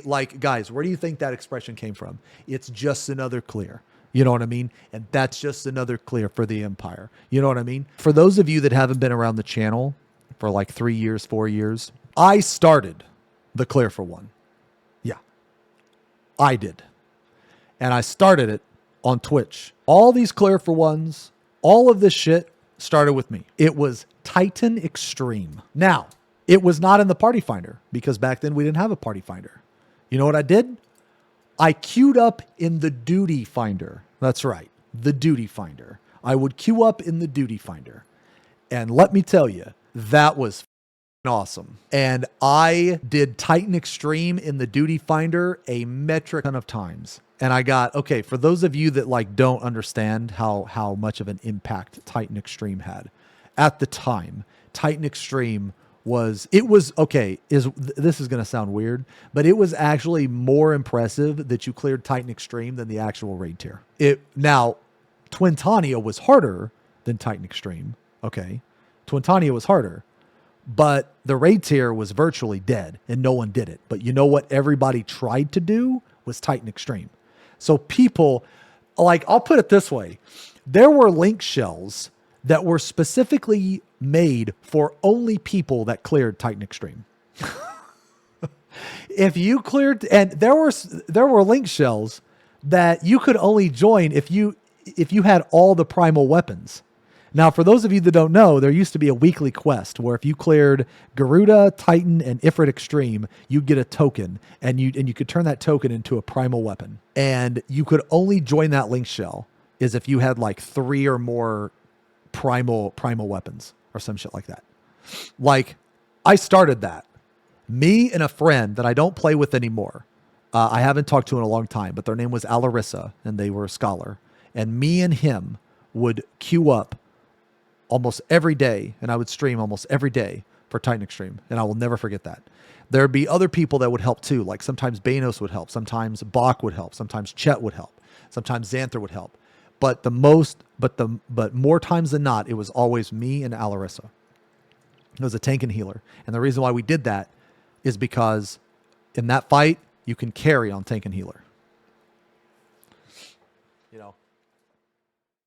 Like, guys, where do you think that expression came from? It's just another clear. You know what I mean? And that's just another clear for the Empire. You know what I mean? For those of you that haven't been around the channel for like 3 years, 4 years, I started the clear for one. Yeah, I did. And I started it on Twitch. All these clear for ones, all of this shit started with me. It was Titan Extreme. Now, it was not in the party finder because back then we didn't have a party finder. You know what I did? I queued up in the duty finder. That's right, the duty finder. I would queue up in the duty finder. And let me tell you, that was awesome. And I did Titan Extreme in the duty finder a metric ton of times. And I got, okay, for those of you that like don't understand how much of an impact Titan Extreme had. At the time, Titan Extreme this is going to sound weird, but it was actually more impressive that you cleared Titan Extreme than the actual raid tier. Now, Twintania was harder than Titan Extreme. Okay. Twintania was harder, but the raid tier was virtually dead and no one did it. But you know what everybody tried to do was Titan Extreme. So people, like, I'll put it this way. There were link shells that were specifically made for only people that cleared Titan Extreme. If you cleared, and there were link shells that you could only join if you had all the primal weapons. Now, for those of you that don't know, there used to be a weekly quest where if you cleared Garuda, Titan, and Ifrit Extreme, you'd get a token, and you could turn that token into a primal weapon. And you could only join that link shell is if you had like 3 or more primal weapons or some shit like that. Like, I started that. Me and a friend that I don't play with anymore. I haven't talked to in a long time, but their name was Alarissa, and they were a scholar. And me and him would queue up almost every day, and I would stream almost every day for Titan Extreme, and I will never forget that. There'd be other people that would help too, like sometimes Banos would help, sometimes Bach would help, sometimes Chet would help, sometimes Xanther would help. But more times than not, it was always me and Alarissa. It was a tank and healer. And the reason why we did that is because in that fight, you can carry on tank and healer.